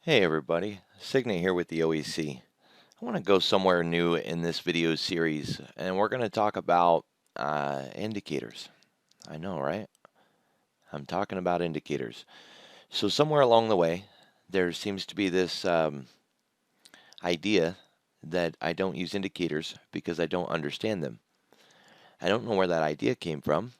Hey everybody, Signet here with the OEC. I want to go somewhere new in this video series, and we're going to talk about indicators. I know, right? I'm talking about indicators. So somewhere along the way, there seems to be this idea that I don't use indicators because I don't understand them. I don't know where that idea came from.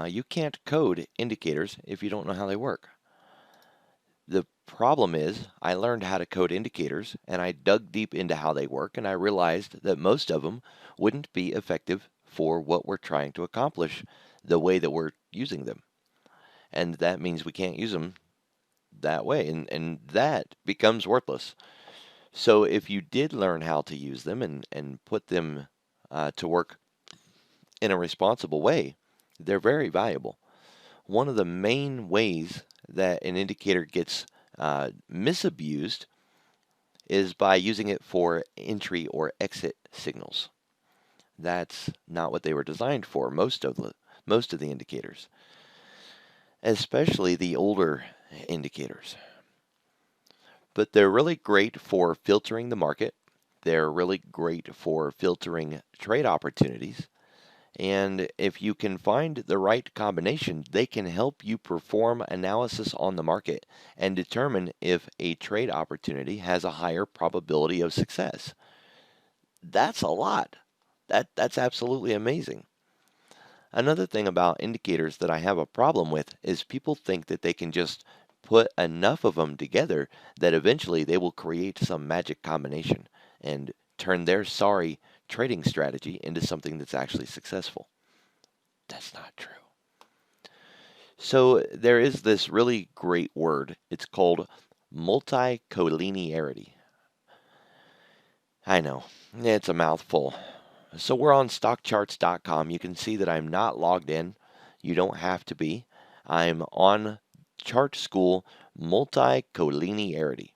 You can't code indicators if you don't know how they work. The problem is, I learned how to code indicators and I dug deep into how they work, and I realized that most of them wouldn't be effective for what we're trying to accomplish the way that we're using them. And that means we can't use them that way, and that becomes worthless. So if you did learn how to use them and put them to work in a responsible way, they're very valuable. One of the main ways that an indicator gets misabused is by using it for entry or exit signals. That's not what they were designed for, most of the indicators, especially the older indicators. But they're really great for filtering the market. They're really great for filtering trade opportunities. And if you can find the right combination, they can help you perform analysis on the market and determine if a trade opportunity has a higher probability of success. That's a lot. That's absolutely amazing. Another thing about indicators that I have a problem with is people think that they can just put enough of them together that eventually they will create some magic combination and turn their sorry trading strategy into something that's actually successful. That's not true. So there is this really great word. It's called multicollinearity. I know, it's a mouthful. So we're on stockcharts.com. You can see that I'm not logged in. You don't have to be. I'm on Chart School Multicollinearity.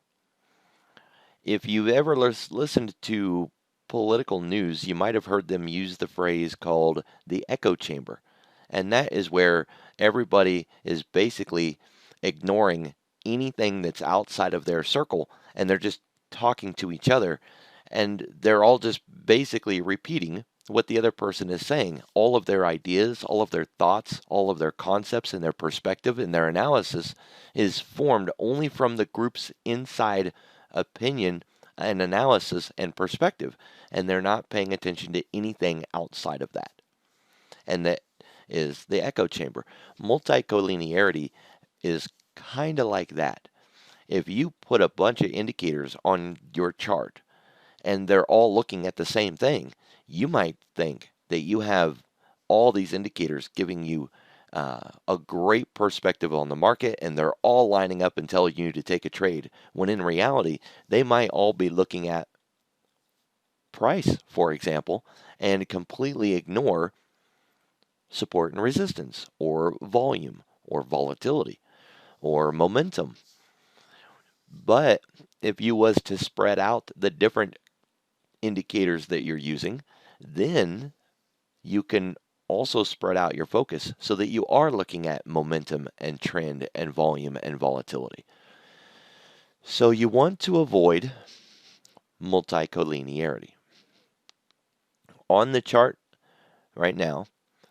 If you've ever listened to political news, you might have heard them use the phrase called the echo chamber. And that is where everybody is basically ignoring anything that's outside of their circle, and they're just talking to each other, and they're all just basically repeating what the other person is saying. All of their ideas, all of their thoughts, all of their concepts and their perspective and their analysis is formed only from the group's inside opinion and analysis and perspective, and they're not paying attention to anything outside of that. And that is the echo chamber. Multicollinearity is kind of like that. If you put a bunch of indicators on your chart and they're all looking at the same thing, you might think that you have all these indicators giving you a great perspective on the market, and they're all lining up and telling you to take a trade, when in reality, they might all be looking at price, for example, and completely ignore support and resistance, or volume, or volatility, or momentum. But if you was to spread out the different indicators that you're using, then you can also spread out your focus so that you are looking at momentum and trend and volume and volatility. So you want to avoid multicollinearity. On the chart right now,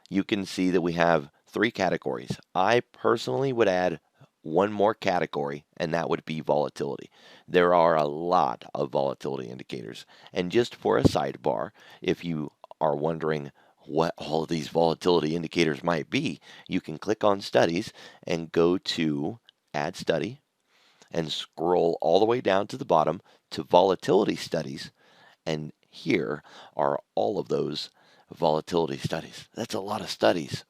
you can see that we have three categories. I personally would add one more category, and that would be volatility. There are a lot of volatility indicators. And just for a sidebar, if you are wondering what all of these volatility indicators might be, you can click on studies and go to add study and scroll all the way down to the bottom to volatility studies. And here are all of those volatility studies. That's a lot of studies.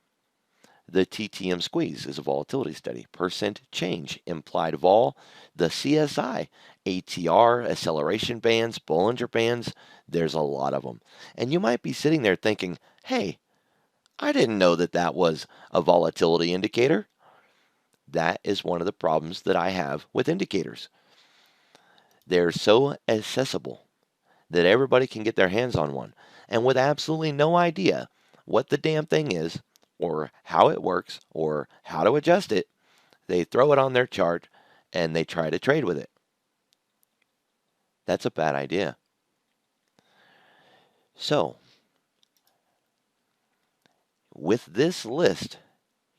The TTM squeeze is a volatility study. Percent change, implied vol, the CSI, ATR, acceleration bands, Bollinger bands, there's a lot of them. And you might be sitting there thinking, hey, I didn't know that that was a volatility indicator. That is one of the problems that I have with indicators. They're so accessible that everybody can get their hands on one. And with absolutely no idea what the damn thing is, or how it works, or how to adjust it, they throw it on their chart and they try to trade with it. That's a bad idea. So, with this list,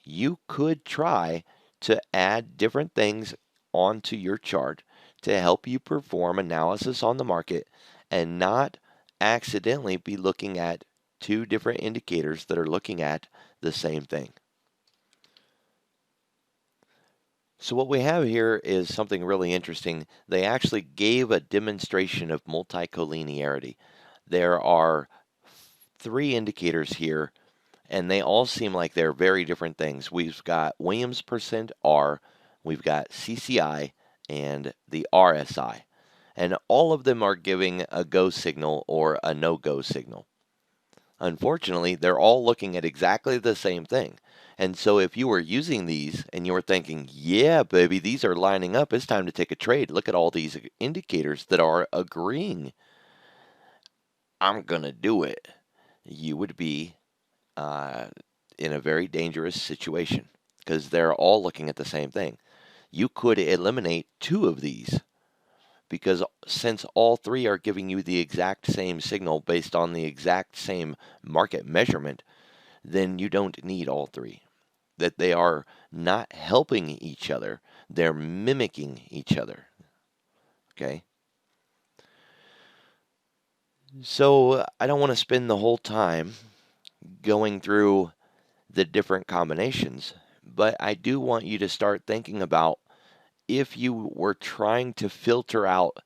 you could try to add different things onto your chart to help you perform analysis on the market and not accidentally be looking at two different indicators that are looking at the same thing. So what we have here is something really interesting. They actually gave a demonstration of multicollinearity. There are three indicators here, and they all seem like they're very different things. We've got Williams percent R, we've got CCI, and the RSI. And all of them are giving a go signal or a no-go signal. Unfortunately, they're all looking at exactly the same thing. And so if you were using these and you were thinking, yeah, baby, these are lining up, it's time to take a trade. Look at all these indicators that are agreeing. I'm going to do it. You would be in a very dangerous situation because they're all looking at the same thing. You could eliminate two of these because since all three are giving you the exact same signal based on the exact same market measurement, then you don't need all three. That they are not helping each other, they're mimicking each other. Okay? So I don't want to spend the whole time going through the different combinations, but I do want you to start thinking about if you were trying to filter out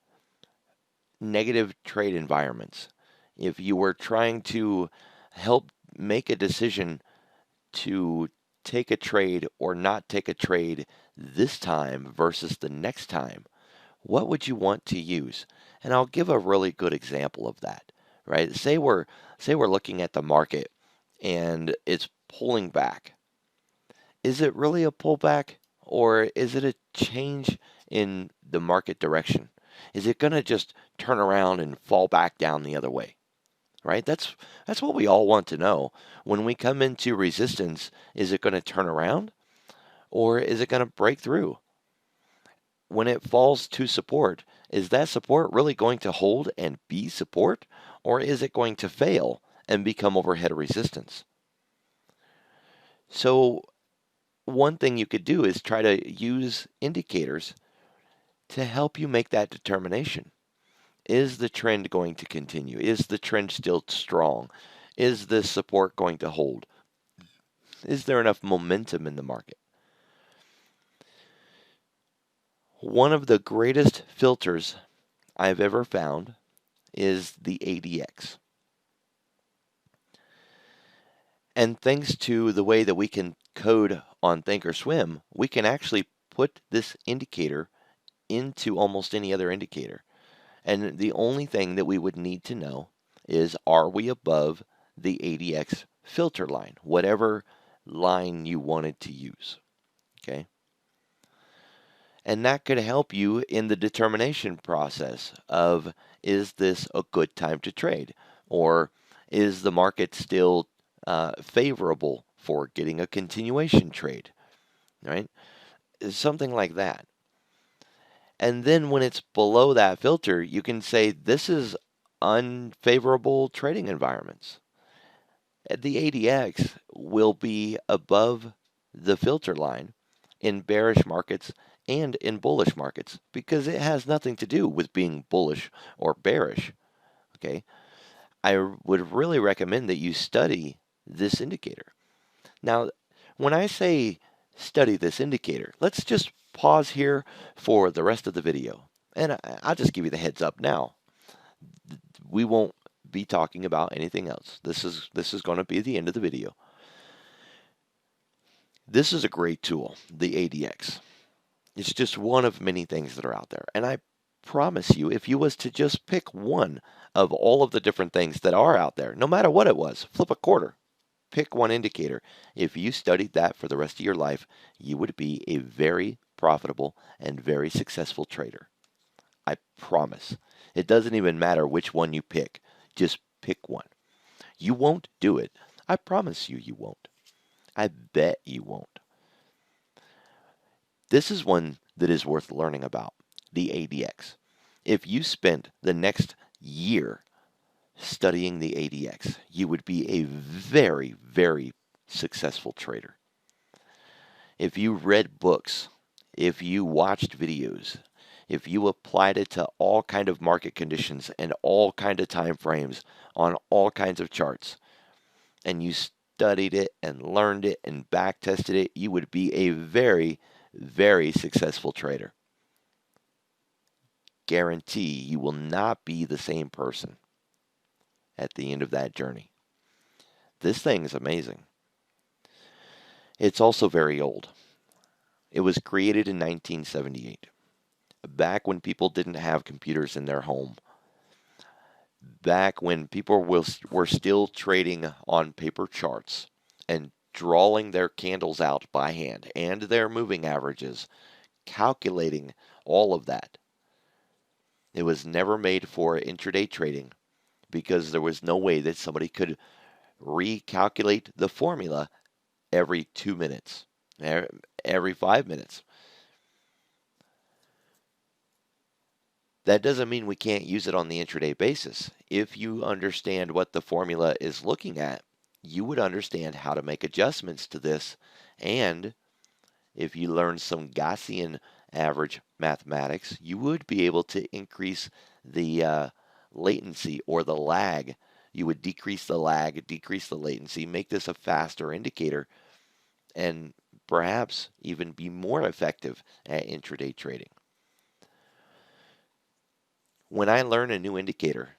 negative trade environments, if you were trying to help make a decision to take a trade or not take a trade this time versus the next time, what would you want to use? And I'll give a really good example of that, right? Say we're looking at the market and it's pulling back. Is it really a pullback or is it a change in the market direction? Is it going to just turn around and fall back down the other way? Right? That's what we all want to know. When we come into resistance, is it going to turn around or is it going to break through? When it falls to support, is that support really going to hold and be support or is it going to fail and become overhead resistance? So one thing you could do is try to use indicators to help you make that determination. Is the trend going to continue? Is the trend still strong? Is this support going to hold? Is there enough momentum in the market? One of the greatest filters I've ever found is the ADX. And thanks to the way that we can code on Thinkorswim, we can actually put this indicator into almost any other indicator. And the only thing that we would need to know is, are we above the ADX filter line, whatever line you wanted to use, okay? And that could help you in the determination process of, is this a good time to trade? Or is the market still favorable for getting a continuation trade, right? Something like that. And then when it's below that filter, you can say this is unfavorable trading environments. The ADX will be above the filter line in bearish markets and in bullish markets because it has nothing to do with being bullish or bearish. Okay, I would really recommend that you study this indicator. Now, when I say study this indicator, let's just pause here for the rest of the video. And I'll just give you the heads up now. We won't be talking about anything else. This is going to be the end of the video. This is a great tool, the ADX. It's just one of many things that are out there. And I promise you, if you was to just pick one of all of the different things that are out there, no matter what it was, flip a quarter, pick one indicator. If you studied that for the rest of your life, you would be a very profitable and very successful trader. I promise. It doesn't even matter which one you pick. Just pick one. You won't do it. I promise you, you won't. I bet you won't. This is one that is worth learning about, the ADX. If you spent the next year studying the ADX, you would be a very, very successful trader. If you read books, if you watched videos, if you applied it to all kind of market conditions and all kind of time frames on all kinds of charts, and you studied it and learned it and back tested it, you would be a very, very successful trader. Guarantee you will not be the same person at the end of that journey. This thing is amazing. It's also very old. It was created in 1978, back when people didn't have computers in their home, back when people were still trading on paper charts and drawing their candles out by hand and their moving averages, calculating all of that. It was never made for intraday trading because there was no way that somebody could recalculate the formula every 2 minutes, every 5 minutes. That doesn't mean we can't use it on the intraday basis. If you understand what the formula is looking at, you would understand how to make adjustments to this. And if you learn some Gaussian average mathematics, you would be able to increase the latency or the lag. You would decrease the lag, decrease the latency, make this a faster indicator, and perhaps even be more effective at intraday trading. When I learn a new indicator,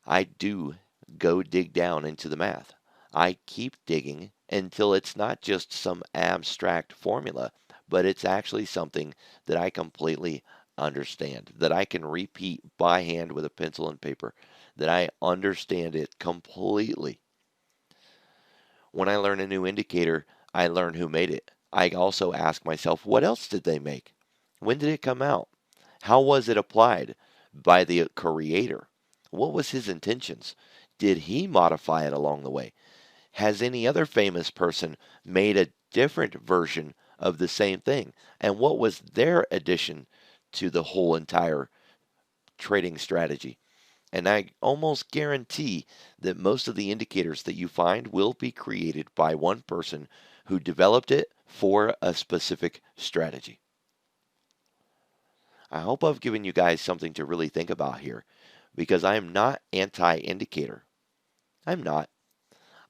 I do go dig down into the math. I keep digging until it's not just some abstract formula, but it's actually something that I completely understand, that I can repeat by hand with a pencil and paper, that I understand it completely. When I learn a new indicator, I learn who made it. I also ask myself, what else did they make? When did it come out? How was it applied by the creator? What was his intentions? Did he modify it along the way? Has any other famous person made a different version of the same thing? And what was their addition to the whole entire trading strategy? And I almost guarantee that most of the indicators that you find will be created by one person who developed it for a specific strategy. I hope I've given you guys something to really think about here, because I am not anti-indicator. I'm not.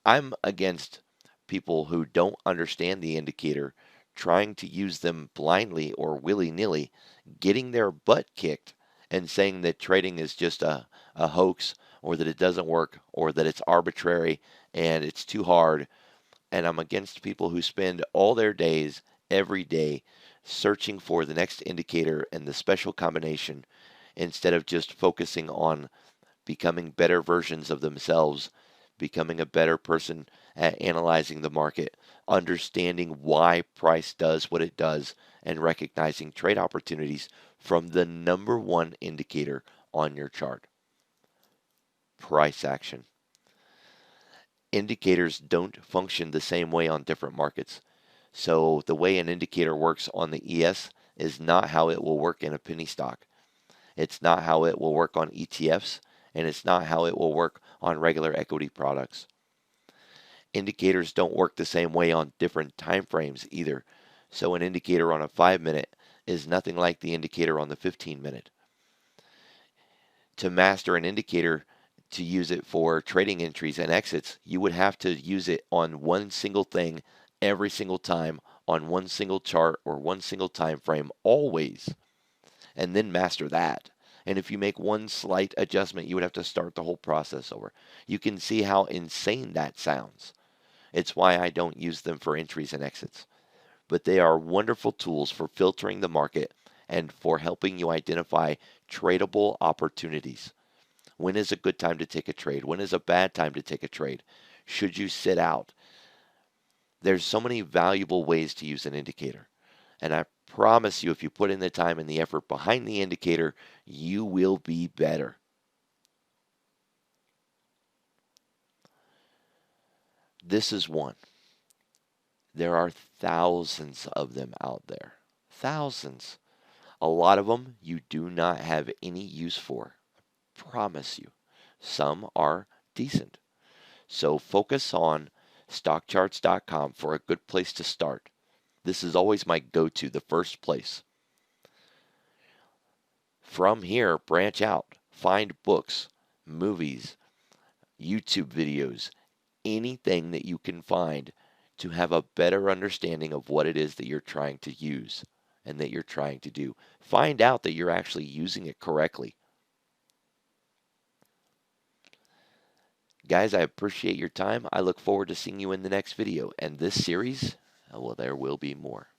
I'm against people who don't understand the indicator, trying to use them blindly or willy-nilly, getting their butt kicked and saying that trading is just a hoax, or that it doesn't work, or that it's arbitrary and it's too hard. And I'm against people who spend all their days, every day, searching for the next indicator and the special combination instead of just focusing on becoming better versions of themselves, becoming a better person at analyzing the market, understanding why price does what it does, and recognizing trade opportunities from the number one indicator on your chart: price action. Indicators don't function the same way on different markets. So the way an indicator works on the ES is not how it will work in a penny stock. It's not how it will work on ETFs, and it's not how it will work on regular equity products. Indicators don't work the same way on different time frames either. So an indicator on a 5-minute is nothing like the indicator on the 15-minute. To master an indicator, to use it for trading entries and exits, you would have to use it on one single thing every single time, on one single chart or one single time frame, always, and then master that. And if you make one slight adjustment, you would have to start the whole process over. You can see how insane that sounds. It's why I don't use them for entries and exits. But they are wonderful tools for filtering the market and for helping you identify tradable opportunities. When is a good time to take a trade? When is a bad time to take a trade? Should you sit out? There's so many valuable ways to use an indicator. And I promise you, if you put in the time and the effort behind the indicator, you will be better. This is one. There are thousands of them out there. Thousands. A lot of them you do not have any use for. Promise you. Some are decent. So focus on stockcharts.com for a good place to start. This is always my go-to, the first place. From here, branch out. Find books, movies, YouTube videos, anything that you can find to have a better understanding of what it is that you're trying to use and that you're trying to do. Find out that you're actually using it correctly. Guys, I appreciate your time. I look forward to seeing you in the next video. And this series, well, there will be more.